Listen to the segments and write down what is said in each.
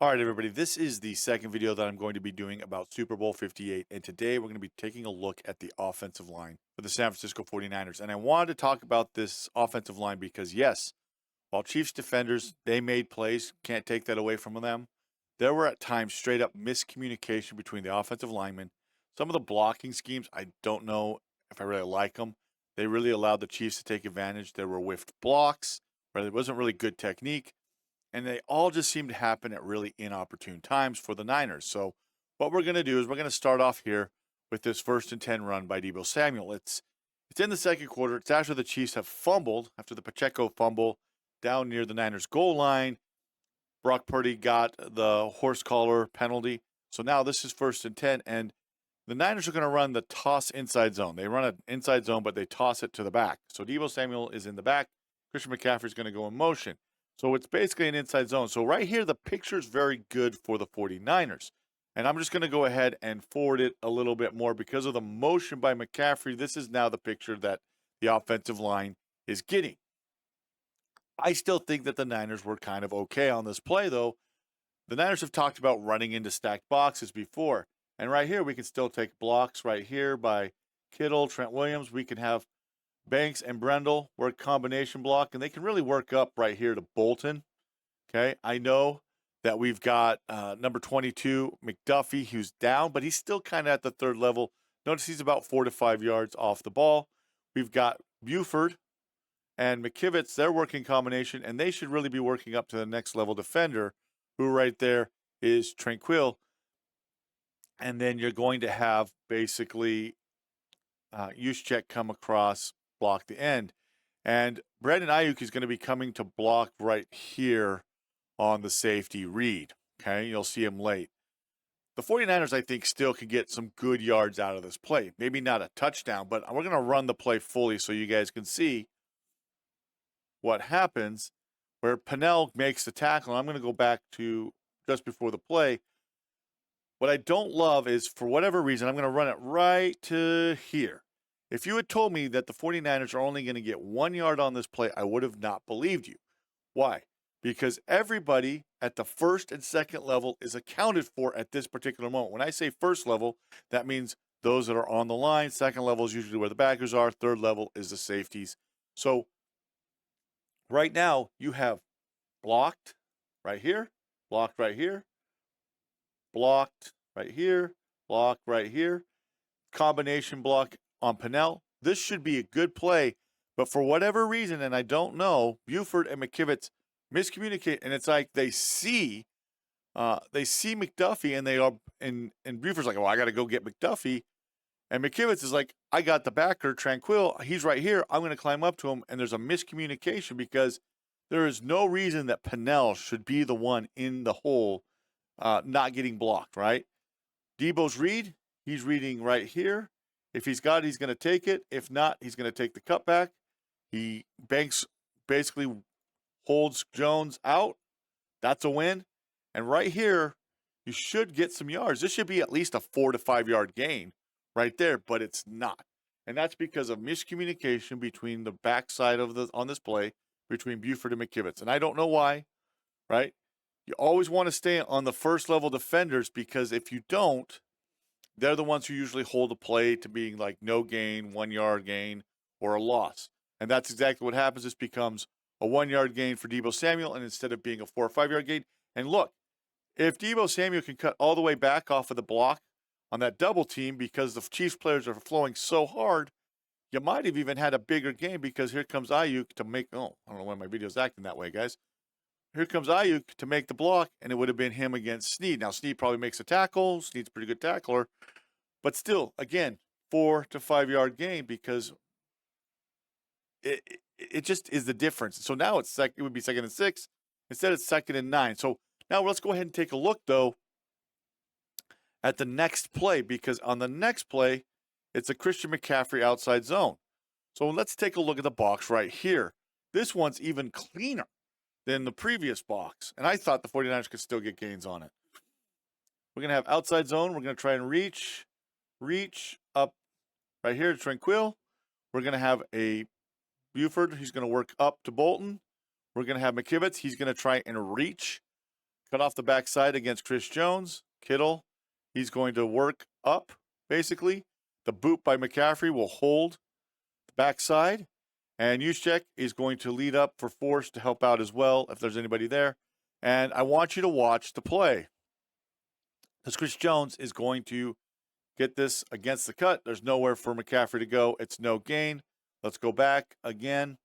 All right, everybody, this is the second video that I'm going to be doing about Super Bowl 58. And today we're going to be taking a look at the offensive line for the San Francisco 49ers. And I wanted to talk about this offensive line because, yes, while Chiefs defenders, they made plays, can't take that away from them. There were at times straight up miscommunication between the offensive linemen. Some of the blocking schemes, I don't know if I really like them. They really allowed the Chiefs to take advantage. There were whiffed blocks, where there wasn't really good technique, and they all just seem to happen at really inopportune times for the Niners. So what we're going to do is we're going to start off here with this 1st and 10 run by Deebo Samuel. It's in the second quarter. It's after the Chiefs have fumbled, after the Pacheco fumble down near the Niners goal line. Brock Purdy got the horse collar penalty. So now this is 1st and 10, and the Niners are going to run the toss inside zone. They run an inside zone, but they toss it to the back. So Deebo Samuel is in the back. Christian McCaffrey is going to go in motion. So it's basically an inside zone. So right here, the picture is very good for the 49ers. And I'm just going to go ahead and forward it a little bit more because of the motion by McCaffrey. This is now the picture that the offensive line is getting. I still think that the Niners were kind of okay on this play, though. The Niners have talked about running into stacked boxes before. And right here, we can still take blocks right here by Kittle, Trent Williams. We can have Banks and Brendel work combination block, and they can really work up right here to Bolton. Okay, I know that we've got number 22, McDuffie, who's down, but he's still kind of at the third level. Notice he's about 4 to 5 yards off the ball. We've got Buford and McKivitz, they're working combination, and they should really be working up to the next level defender, who right there is Tranquil. And then you're going to have basically Juszczyk come across, block the end. And Brandon Ayuk is going to be coming to block right here on the safety read. Okay, you'll see him late. The 49ers, I think, still can get some good yards out of this play. Maybe not a touchdown, but we're going to run the play fully so you guys can see what happens where Pennell makes the tackle. I'm going to go back to just before the play. What I don't love is, for whatever reason, I'm going to run it right to here. If you had told me that the 49ers are only going to get 1 yard on this play, I would have not believed you. Why? Because everybody at the first and second level is accounted for at this particular moment. When I say first level, that means those that are on the line. Second level is usually where the backers are. Third level is the safeties. So right now, you have blocked right here, blocked right here, blocked right here, blocked right here, combination block on Pennell. This should be a good play, but for whatever reason, and I don't know, Buford and McKivitz miscommunicate, and it's like they see McDuffie, and they are and Buford's like, "Oh, I got to go get McDuffie," and McKivitz is like, "I got the backer, Tranquil. He's right here. I'm going to climb up to him," and there's a miscommunication because there is no reason that Pennell should be the one in the hole, not getting blocked, right? Deebo's read, he's reading right here. If he's got it, he's going to take it. If not, he's going to take the cutback. Banks basically holds Jones out. That's a win. And right here, you should get some yards. This should be at least a 4 to 5 yard gain right there, but it's not. And that's because of miscommunication between the backside of on this play between Buford and McKivitz. And I don't know why, right? You always want to stay on the first level defenders, because if you don't, they're the ones who usually hold a play to being like no gain, 1 yard gain, or a loss. And that's exactly what happens. This becomes a 1 yard gain for Deebo Samuel, and instead of being a 4 or 5 yard gain. And look, if Deebo Samuel can cut all the way back off of the block on that double team because the Chiefs players are flowing so hard, you might have even had a bigger game, because here comes Ayuk to make, I don't know why my video's acting that way, guys. Here comes Ayuk to make the block, and it would have been him against Snead. Now, Snead probably makes a tackle. Snead's a pretty good tackler. But still, again, 4 to 5 yard gain, because it just is the difference. So now it would be 2nd and 6. Instead, it's 2nd and 9. So now let's go ahead and take a look, though, at the next play, because on the next play, it's a Christian McCaffrey outside zone. So let's take a look at the box right here. This one's even cleaner than the previous box, and I thought the 49ers could still get gains on it. We're going to have outside zone. We're going to try and reach up right here to Tranquil. We're going to have a Buford. He's going to work up to Bolton. We're going to have McKivitz. He's going to try and reach cut off the backside against Chris Jones. Kittle, he's going to work up, basically. The boot by McCaffrey will hold the backside. And Juszczyk is going to lead up for Force to help out as well, if there's anybody there. And I want you to watch the play, because Chris Jones is going to get this against the cut. There's nowhere for McCaffrey to go. It's no gain. Let's go back again.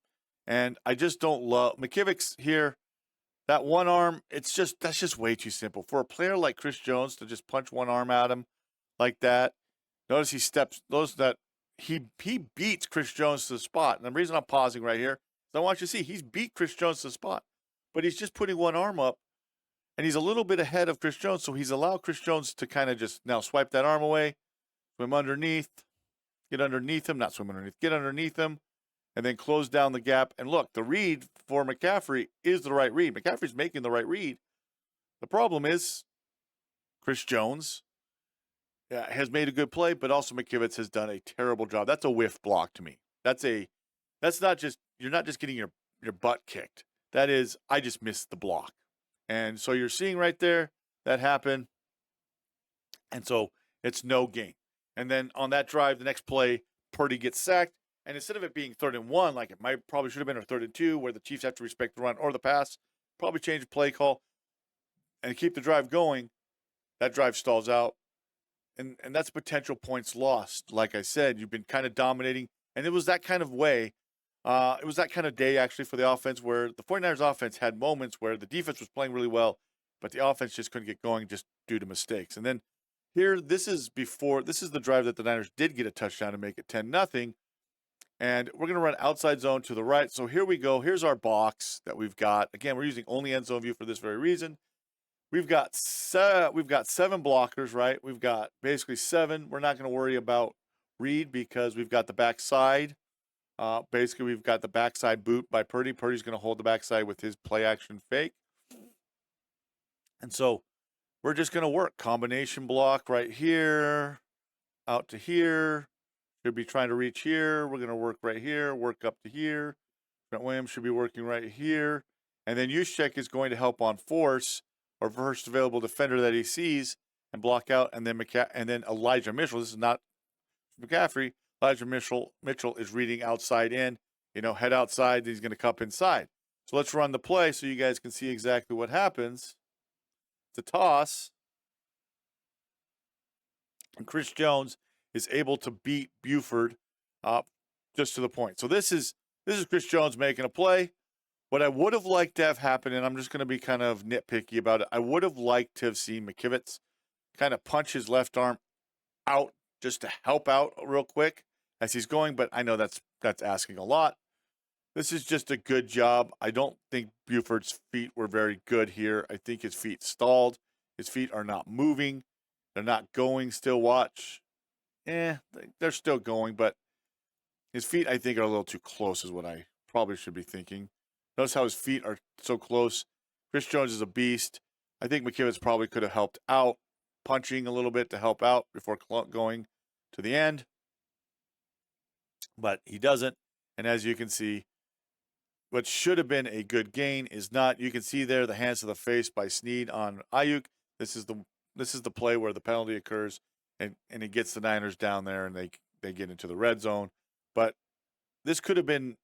And I just don't love McKivitz here. That one arm, that's just way too simple. For a player like Chris Jones to just punch one arm at him like that. Notice that he beats Chris Jones to the spot. And the reason I'm pausing right here is I want you to see he's beat Chris Jones to the spot. But he's just putting one arm up. And he's a little bit ahead of Chris Jones. So he's allowed Chris Jones to kind of just now swipe that arm away, swim underneath, get underneath him, not swim underneath, get underneath him, and then close down the gap. And look, the read for McCaffrey is the right read. McCaffrey's making the right read. The problem is Chris Jones has made a good play, but also McKivitz has done a terrible job. That's a whiff block to me. That's not just, you're not just getting your butt kicked. That is, I just missed the block. And so you're seeing right there that happen. And so it's no gain. And then on that drive, the next play, Purdy gets sacked. And instead of it being 3rd and 1, like it probably should have been, or 3rd and 2, where the Chiefs have to respect the run or the pass, probably change the play call and keep the drive going. That drive stalls out. And that's potential points lost. Like I said, you've been kind of dominating. And it was that kind of way. It was that kind of day, actually, for the offense, where the 49ers offense had moments where the defense was playing really well, but the offense just couldn't get going just due to mistakes. And then here, this is the drive that the Niners did get a touchdown to make it 10-0. And we're going to run outside zone to the right. So here we go. Here's our box that we've got. Again, we're using only end zone view for this very reason. We've got 7 blockers, right? We've got basically 7. We're not going to worry about read because we've got the backside. Basically, we've got the backside boot by Purdy. Purdy's going to hold the backside with his play action fake. And so we're just going to work. Combination block right here, out to here. Should be trying to reach here. We're going to work right here, work up to here. Trent Williams should be working right here. And then Juszczyk is going to help on force, or first available defender that he sees, and block out. And then Elijah Mitchell. This is not McCaffrey. Elijah Mitchell is reading outside in, head outside. He's going to cup inside. So let's run the play so you guys can see exactly what happens. It's a toss. And Chris Jones is able to beat Buford just to the point. So this is Chris Jones making a play. What I would have liked to have happened, and I'm just going to be kind of nitpicky about it, I would have liked to have seen McKivitz kind of punch his left arm out just to help out real quick as he's going, but I know that's asking a lot. This is just a good job. I don't think Buford's feet were very good here. I think his feet stalled. His feet are not moving. They're not going. Still watch. They're still going, but his feet, I think, are a little too close is what I probably should be thinking. Notice how his feet are so close. Chris Jones is a beast. I think McKivitz probably could have helped out, punching a little bit to help out before going to the end. But he doesn't. And as you can see, what should have been a good gain is not. You can see there the hands to the face by Snead on Aiyuk. This is the play where the penalty occurs, and it gets the Niners down there, and they get into the red zone. But this could have been,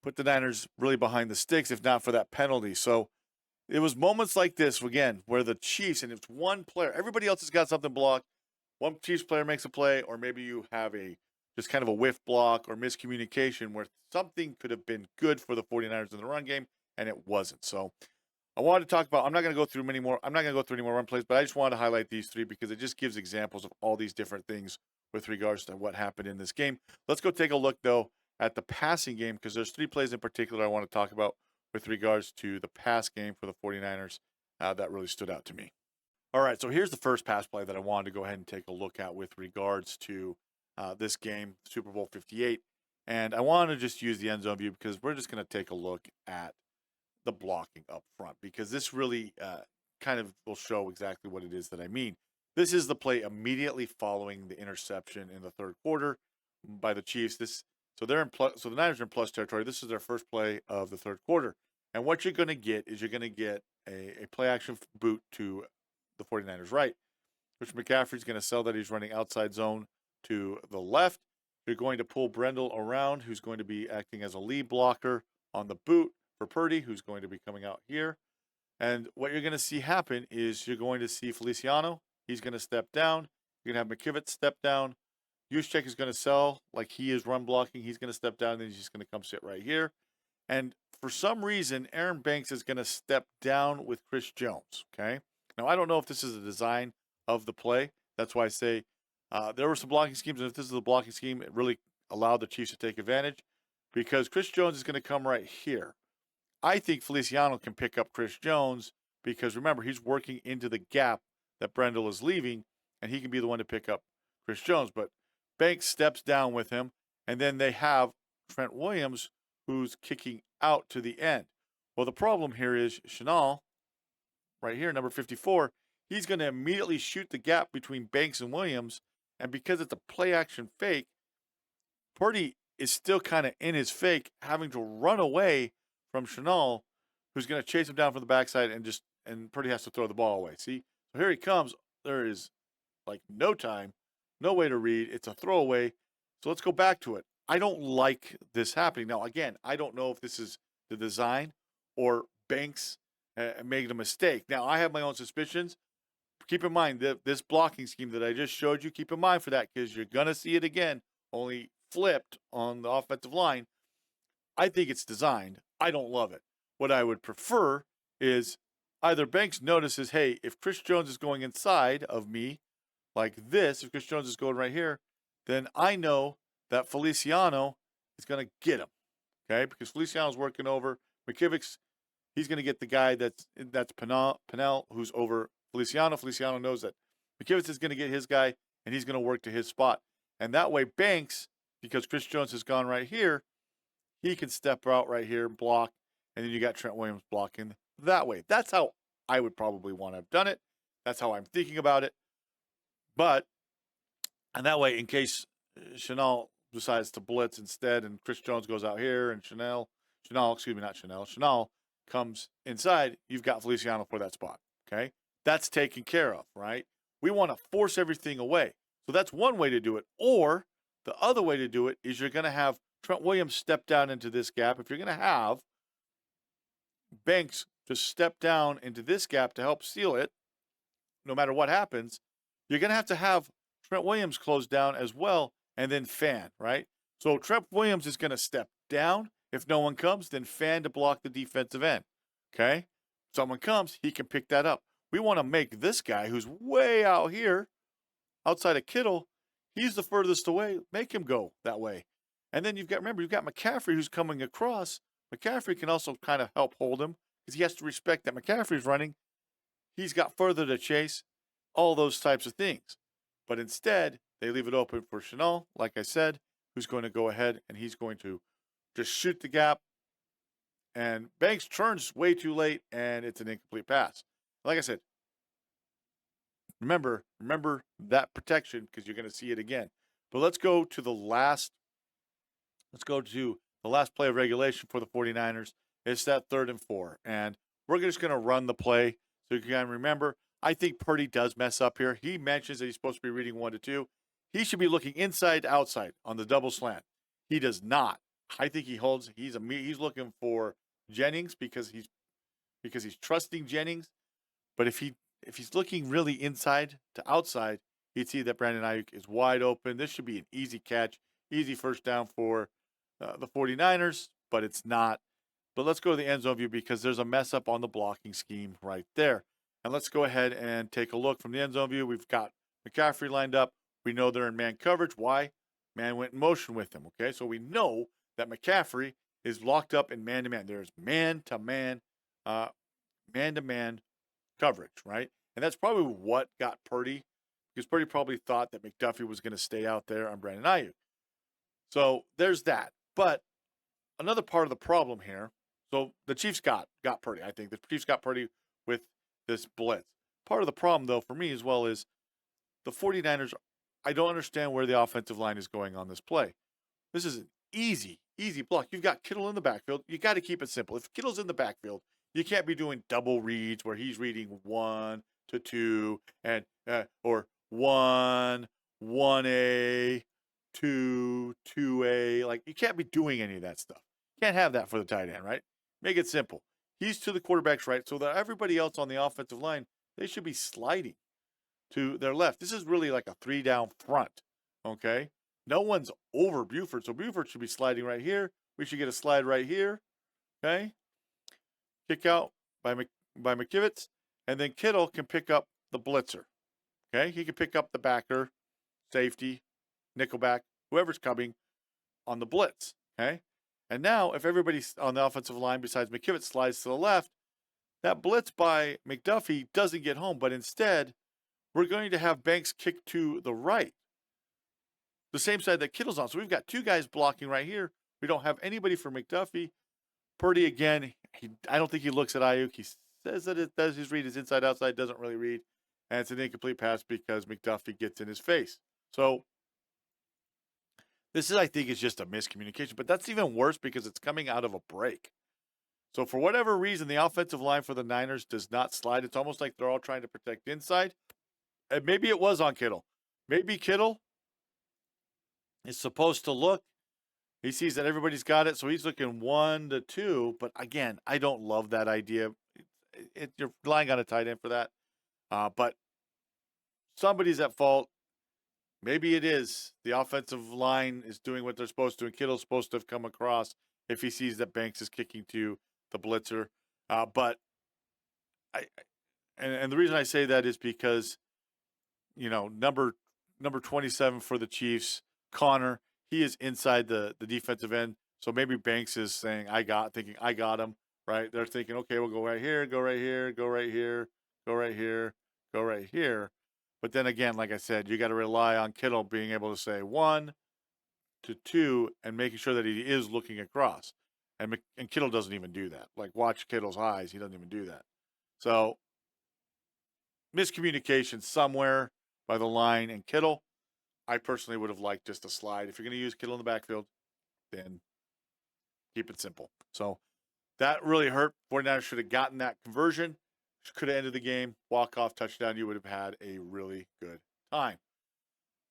put the Niners really behind the sticks if not for that penalty. So it was moments like this, again, where the Chiefs, and it's one player, everybody else has got something blocked. One Chiefs player makes a play, or maybe you have just kind of a whiff block or miscommunication where something could have been good for the 49ers in the run game, and it wasn't. So I wanted to talk about, I'm not going to go through any more run plays, but I just wanted to highlight these 3 because it just gives examples of all these different things with regards to what happened in this game. Let's go take a look, though, at the passing game, because there's 3 plays in particular I want to talk about with regards to the pass game for the 49ers that really stood out to me. All right, so here's the first pass play that I wanted to go ahead and take a look at with regards to this game, Super Bowl 58. And I want to just use the end zone view because we're just going to take a look at the blocking up front, because this really kind of will show exactly what it is that I mean. This is the play immediately following the interception in the 3rd quarter by the Chiefs. So the Niners are in plus territory. This is their first play of the 3rd quarter. And what you're going to get is you're going to get a play action boot to the 49ers right. Which McCaffrey's going to sell that he's running outside zone to the left. You're going to pull Brendel around, who's going to be acting as a lead blocker on the boot for Purdy, who's going to be coming out here. And what you're going to see happen is you're going to see Feliciano. He's going to step down. You're going to have McKivitz step down. Juszczyk is going to sell like he is run blocking. He's going to step down, and then he's just going to come sit right here. And for some reason, Aaron Banks is going to step down with Chris Jones, okay? Now, I don't know if this is a design of the play. That's why I say there were some blocking schemes, and if this is the blocking scheme, it really allowed the Chiefs to take advantage because Chris Jones is going to come right here. I think Feliciano can pick up Chris Jones because, remember, he's working into the gap that Brendel is leaving, and he can be the one to pick up Chris Jones. But Banks steps down with him, and then they have Trent Williams, who's kicking out to the end. Well, the problem here is Chenal, right here, number 54, he's going to immediately shoot the gap between Banks and Williams, and because it's a play-action fake, Purdy is still kind of in his fake, having to run away from Chenal, who's going to chase him down from the backside, and Purdy has to throw the ball away. See? So here he comes. There is like no time, no way to read. It's a throwaway. So let's go back to it. I don't like this happening. Now, again, I don't know if this is the design or Banks made a mistake. Now, I have my own suspicions. Keep in mind that this blocking scheme that I just showed you, keep in mind for that because you're going to see it again, only flipped on the offensive line. I think it's designed. I don't love it. What I would prefer is either Banks notices, hey, if Chris Jones is going inside of me like this, if Chris Jones is going right here, then I know that Feliciano is going to get him, okay? Because Feliciano's working over McKivitz. He's going to get the guy that's Pennell, who's over Feliciano. Feliciano knows that McKivitz is going to get his guy, and he's going to work to his spot. And that way, Banks, because Chris Jones has gone right here, he can step out right here and block, and then you got Trent Williams blocking that way. That's how I would probably want to have done it. That's how I'm thinking about it. But, and that way, in case Chenal decides to blitz instead, and Chris Jones goes out here, and Chenal comes inside, you've got Feliciano for that spot, okay? That's taken care of, right? We want to force everything away. So that's one way to do it. Or the other way to do it is you're going to have Trent Williams step down into this gap. If you're going to have Banks just step down into this gap to help seal it, no matter what happens, you're going to have Trent Williams close down as well and then fan, right? So Trent Williams is going to step down. If no one comes, then fan to block the defensive end, okay? Someone comes, he can pick that up. We want to make this guy who's way out here, outside of Kittle, he's the furthest away, make him go that way. And then you've got McCaffrey who's coming across. McCaffrey can also kind of help hold him because he has to respect that McCaffrey's running. He's got further to chase, all those types of things. But instead, they leave it open for Chenal, like I said, who's going to go ahead and he's going to just shoot the gap. And Banks turns way too late, and it's an incomplete pass. Like I said, remember that protection because you're going to see it again. But let's go to the last play of regulation for the 49ers. It's that 3rd and 4. And we're just going to run the play so you can remember. I think Purdy does mess up here. He mentions that he's supposed to be reading 1 to 2. He should be looking inside to outside on the double slant. He does not. I think he's looking for Jennings because he's trusting Jennings. But if he's looking really inside to outside, he'd see that Brandon Ayuk is wide open. This should be an easy catch, easy first down for the 49ers, but it's not. But let's go to the end zone view because there's a mess up on the blocking scheme right there. And let's go ahead and take a look from the end zone view. We've got McCaffrey lined up. We know they're in man coverage. Why? Man went in motion with him, okay? So we know that McCaffrey is locked up in man-to-man. There's man-to-man coverage, right? And that's probably what got Purdy, because Purdy probably thought that McDuffie was going to stay out there on Brandon Ayuk. So there's that. But another part of the problem here, so the Chiefs got Purdy. I think the Chiefs got Purdy with this blitz. Part of the problem, though, for me as well is the 49ers, I don't understand where the offensive line is going on this play. This is an easy easy block. You've got Kittle in the backfield. You got to keep it simple. If Kittle's in the backfield, you can't be doing double reads where he's reading 1 to 2 and or 1, 1A, 2, 2A. Like, you can't be doing any of that stuff. Can't have that for the tight end, right? Make it simple. He's to the quarterback's right, so that everybody else on the offensive line, they should be sliding to their left. This is really like a 3-down front, okay? No one's over Buford, so Buford should be sliding right here. We should get a slide right here, okay? Kick out by McKivitz, and then Kittle can pick up the blitzer, okay? He can pick up the backer, safety, nickelback, whoever's coming on the blitz, okay? And now, if everybody's on the offensive line besides McKivitz slides to the left, that blitz by McDuffie doesn't get home, but instead, we're going to have Banks kick to the right, the same side that Kittle's on. So we've got two guys blocking right here. We don't have anybody for McDuffie. Purdy, again, I don't think he looks at Ayuk. He says that it does his read is inside, outside, doesn't really read. And it's an incomplete pass because McDuffie gets in his face. So this is, I think, is just a miscommunication. But that's even worse because it's coming out of a break. So for whatever reason, the offensive line for the Niners does not slide. It's almost like they're all trying to protect inside. And maybe it was on Kittle. Maybe Kittle is supposed to look. He sees that everybody's got it, so he's looking 1 to 2. But again, I don't love that idea. You're relying on a tight end for that. But somebody's at fault. Maybe it is. The offensive line is doing what they're supposed to, and Kittle's supposed to have come across if he sees that Banks is kicking to the blitzer. But the reason I say that is because, you know, number 27 for the Chiefs, Connor, he is inside the defensive end. So maybe Banks is saying, thinking I got him, right? They're thinking, okay, we'll go right here, go right here, go right here, go right here, go right here. But then again, like I said, you got to rely on Kittle being able to say 1 to 2 and making sure that he is looking across. And Kittle doesn't even do that. Like, watch Kittle's eyes. He doesn't even do that. So miscommunication somewhere by the line and Kittle. I personally would have liked just a slide. If you're going to use Kittle in the backfield, then keep it simple. So that really hurt. 49ers should have gotten that conversion. Could have ended the game. Walk-off touchdown. You would have had a really good time.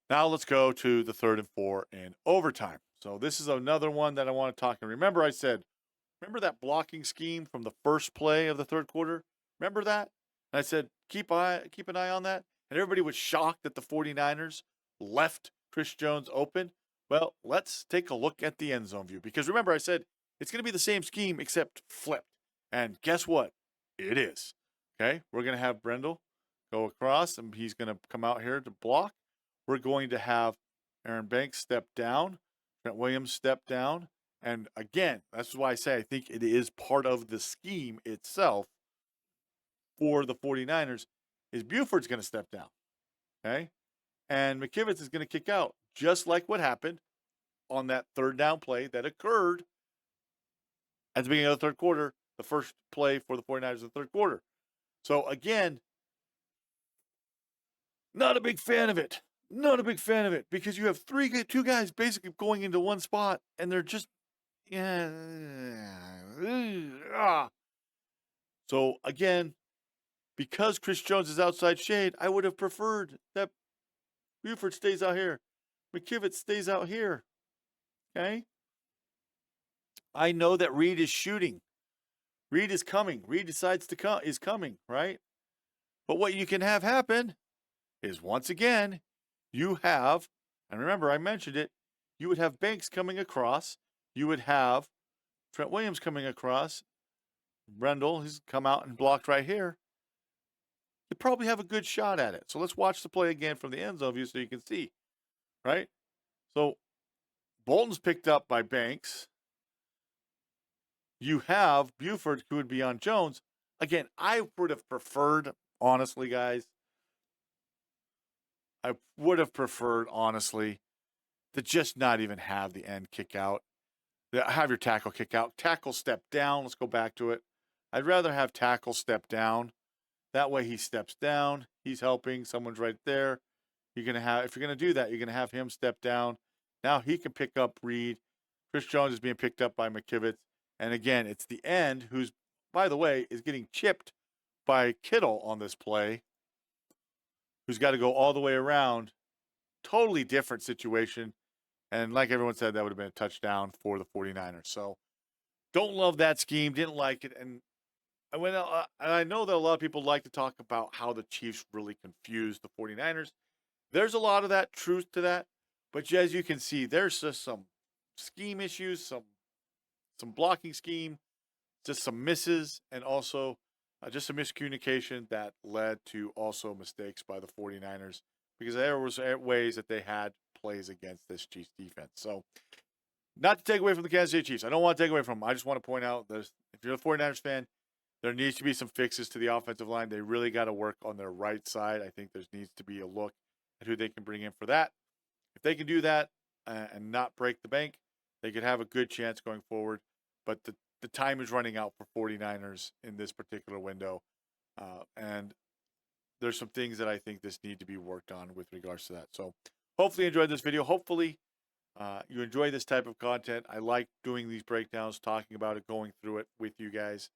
Now let's go to the 3rd and 4 in overtime. So this is another one that I want to talk. And remember remember that blocking scheme from the first play of the third quarter? Remember that? And I said, keep an eye on that. And everybody was shocked that the 49ers left Chris Jones open. Well, let's take a look at the end zone view. Because remember, I said it's going to be the same scheme except flipped. And guess what? It is. Okay, we're going to have Brendel go across, and he's going to come out here to block. We're going to have Aaron Banks step down, Trent Williams step down. And again, that's why I say I think it is part of the scheme itself for the 49ers is Buford's going to step down. Okay, and McKivitz is going to kick out, just like what happened on that 3rd down play that occurred at the beginning of the third quarter, the first play for the 49ers in the third quarter. So again, not a big fan of it. Not a big fan of it because you have two guys basically going into one spot, and they're just, So again, because Chris Jones is outside shade, I would have preferred that Buford stays out here. McKivitz stays out here. Okay? I know that Reed is shooting. Reed is coming. Reed decides is coming, right? But what you can have happen is, once again, you have, and remember I mentioned it, you would have Banks coming across. You would have Trent Williams coming across. Brendel, he's come out and blocked right here. You probably have a good shot at it. So let's watch the play again from the end zone view so you can see, right? So Bolton's picked up by Banks. You have Buford, who would be on Jones. Again, I would have preferred, honestly, guys, to just not even have the end kick out. Have your tackle kick out. Tackle step down. Let's go back to it. I'd rather have tackle step down. That way he steps down. He's helping. Someone's right there. If you're going to do that, you're going to have him step down. Now he can pick up Reed Chris Jones is being picked up by McKivitz. And again, it's the end who's, by the way, is getting chipped by Kittle on this play, who's got to go all the way around. Totally different situation. And like everyone said, that would have been a touchdown for the 49ers. So don't love that scheme. Didn't like it. And I know that a lot of people like to talk about how the Chiefs really confused the 49ers. There's a lot of that truth to that. But as you can see, there's just some scheme issues, some blocking scheme, just some misses, and also just some miscommunication that led to also mistakes by the 49ers because there was ways that they had plays against this Chiefs defense. So not to take away from the Kansas City Chiefs. I don't want to take away from them. I just want to point out that if you're a 49ers fan, there needs to be some fixes to the offensive line. They really got to work on their right side. I think there needs to be a look at who they can bring in for that. If they can do that and not break the bank, they could have a good chance going forward. But the time is running out for 49ers in this particular window. And there's some things that I think this need to be worked on with regards to that. So hopefully you enjoyed this video. Hopefully you enjoy this type of content. I like doing these breakdowns, talking about it, going through it with you guys.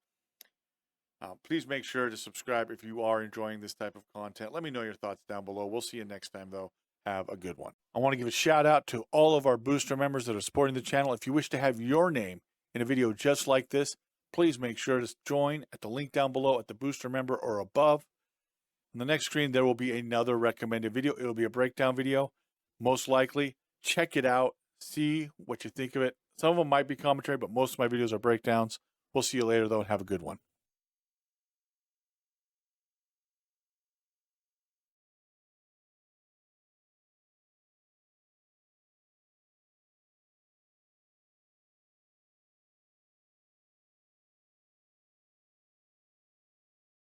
Please make sure to subscribe if you are enjoying this type of content. Let me know your thoughts down below. We'll see you next time, though. Have a good one. I want to give a shout out to all of our booster members that are supporting the channel. If you wish to have your name in a video just like this, please make sure to join at the link down below at the booster member or above. On the next screen, there will be another recommended video. It will be a breakdown video, most likely. Check it out. See what you think of it. Some of them might be commentary, but most of my videos are breakdowns. We'll see you later, though, and have a good one.